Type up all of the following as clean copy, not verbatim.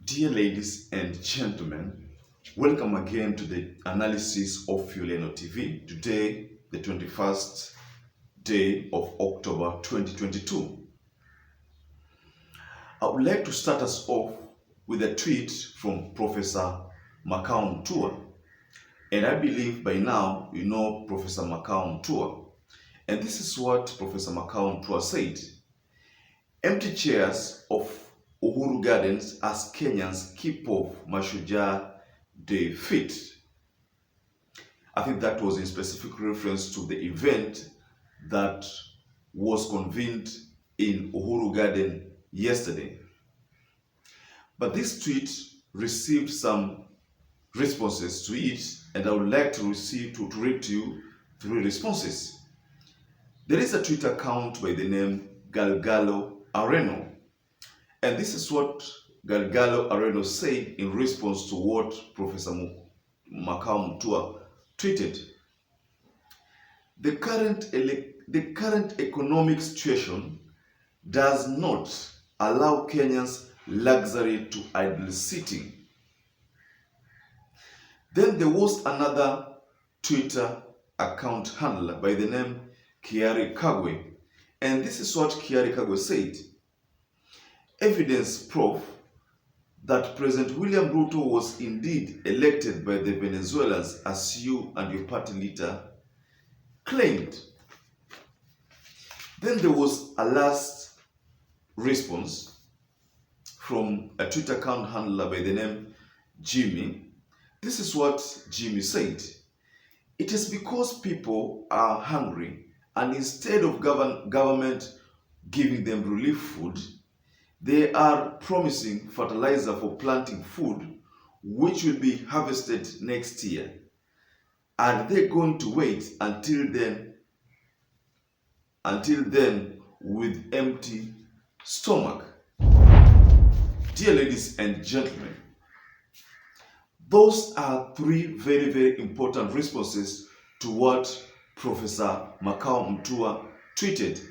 Dear ladies and gentlemen, welcome again to the analysis of Fuleno TV. Today, the 21st day of October 2022. I would like to start us off with a tweet from Professor MASHUJA. And I believe by now you know Professor MASHUJA. And this is what Professor MASHUJA said. Empty chairs of Uhuru Gardens as Kenyans keep off MASHUJA Day fit. I think that was in specific reference to the event that was convened in Uhuru Garden yesterday. But this tweet received some responses to it, and I would like to read to you 3 responses. There is a Twitter account by the name Galgalo Areno. And this is what Galgalo Areno said in response to what Professor MASHUJA tweeted. The current economic situation does not allow Kenyans luxury to idle sitting. Then there was another Twitter account handler by the name Kiari Kagwe. And this is what Kiari Kagwe said. Evidence proof that President William Ruto was indeed elected by the Venezuelans as you and your party leader claimed. Then there was a last response from a Twitter account handler by the name Jimmy. This is what Jimmy said. It is because people are hungry, and instead of government giving them relief food, they are promising fertilizer for planting food, which will be harvested next year. Are they going to wait until then with empty stomach? Dear ladies and gentlemen, those are 3 very, very important responses to what Professor MASHUJA tweeted.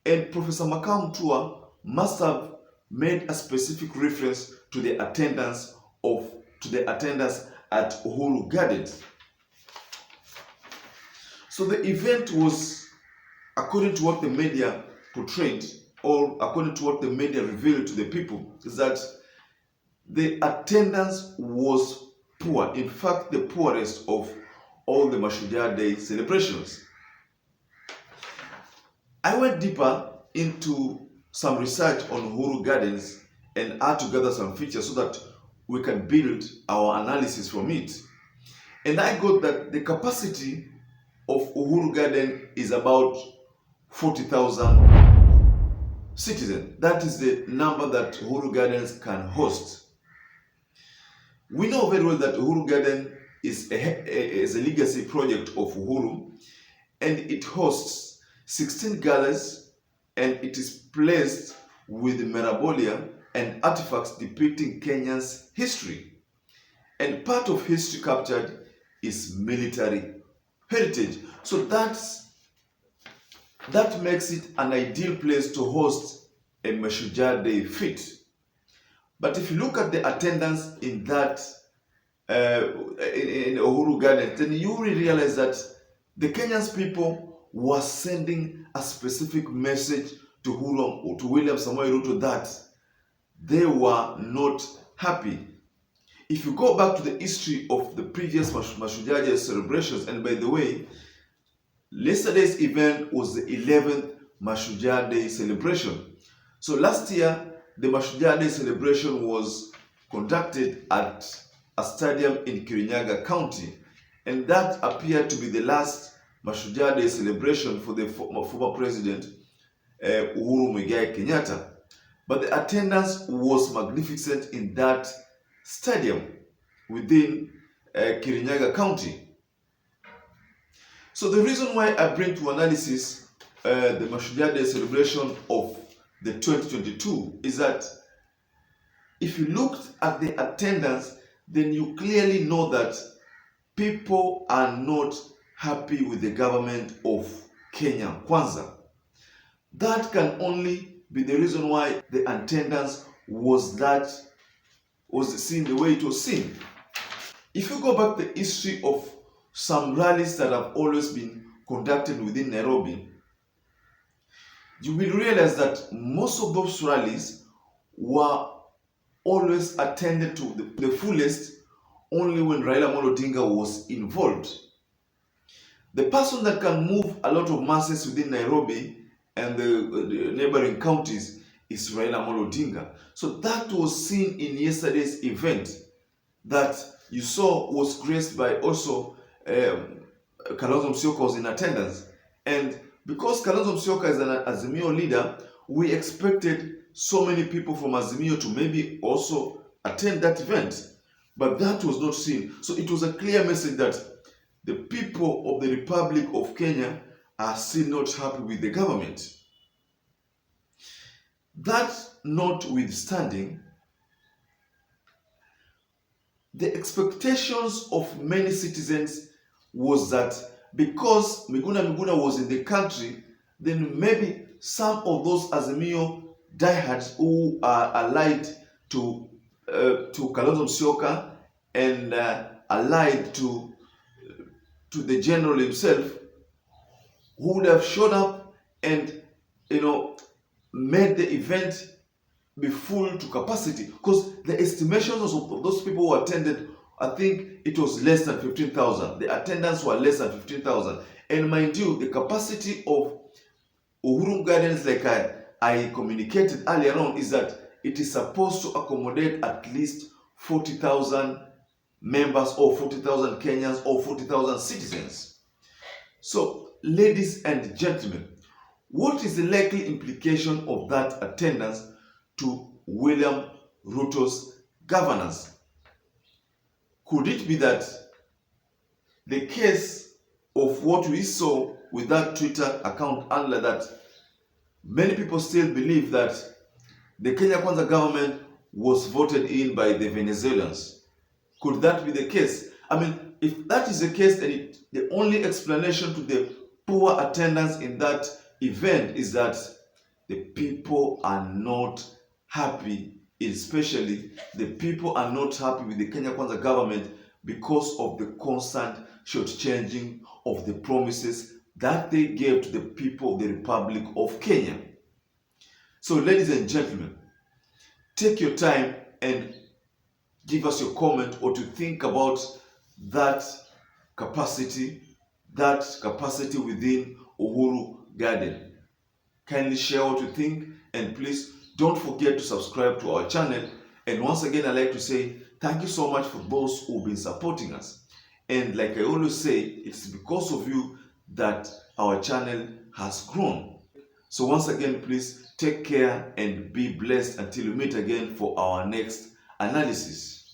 And Professor MASHUJA must have made a specific reference to the attendance at Uhuru Gardens. So the event was, according to what the media portrayed, or according to what the media revealed to the people, is that the attendance was poor. In fact, the poorest of all the MASHUJA Day celebrations. I went deeper into some research on Uhuru Gardens and add together some features so that we can build our analysis from it. And I got that the capacity of Uhuru Garden is about 40,000 citizens. That is the number that Uhuru Gardens can host. We know very well that Uhuru Garden is a legacy project of Uhuru, and it hosts 16 galleries, and it is placed with memorabilia and artifacts depicting Kenya's history. And part of history captured is military heritage. So that makes it an ideal place to host a MASHUJA Day fit. But if you look at the attendance in that in Uhuru Garden, then you will realize that the Kenyans people were sending a specific message to William Samoei Ruto that they were not happy. If you go back to the history of the previous MASHUJA Day celebrations, and by the way, yesterday's event was the 11th MASHUJA Day celebration. So last year, the MASHUJA Day celebration was conducted at a stadium in Kirinyaga County, and that appeared to be the last MASHUJA Day celebration for the former president Uhuru Muigai Kenyatta. But the attendance was magnificent in that stadium within Kirinyaga County. So the reason why I bring to analysis the MASHUJA Day celebration of the 2022 is that if you looked at the attendance, then you clearly know that people are not happy with the government of Kenya Kwanza. That can only be the reason why the attendance was that was seen the way it was seen. If you go back the history of some rallies that have always been conducted within Nairobi, you will realize that most of those rallies were always attended to the fullest only when Raila Amolo Odinga was involved. The person that can move a lot of masses within Nairobi and the neighboring counties is Raila Amolo Odinga. So that was seen in yesterday's event that you saw was graced by also Kalonzo Musyoka was in attendance. And because Kalonzo Musyoka is an Azimio leader, we expected so many people from Azimio to maybe also attend that event. But that was not seen. So it was a clear message that the people of the Republic of Kenya are still not happy with the government. That notwithstanding, the expectations of many citizens was that because Miguna was in the country, then maybe some of those Azimio diehards who are allied to Kalonzo Musyoka and allied to the general himself, who would have showed up and made the event be full to capacity, because the estimations of those people who attended, I think it was less than 15,000. The attendance were less than 15,000. And mind you, the capacity of Uhuru Gardens, like I communicated earlier on, is that it is supposed to accommodate at least 40,000 members or 40,000 Kenyans or 40,000 citizens. So, ladies and gentlemen, what is the likely implication of that attendance to William Ruto's governance? Could it be that the case of what we saw with that Twitter account handler, that many people still believe that the Kenya Kwanza government was voted in by the Venezuelans? Could that be the case? I mean, if that is the case, then the only explanation to the poor attendance in that event is that the people are not happy, especially the people are not happy with the Kenya Kwanza government because of the constant shortchanging of the promises that they gave to the people of the Republic of Kenya. So, ladies and gentlemen, take your time and give us your comment or to think about that capacity within Uhuru Garden. Kindly share what you think, and please don't forget to subscribe to our channel. And once again, I'd like to say thank you so much for those who've been supporting us. And like I always say, it's because of you that our channel has grown. So once again, please take care and be blessed until we meet again for our next analysis.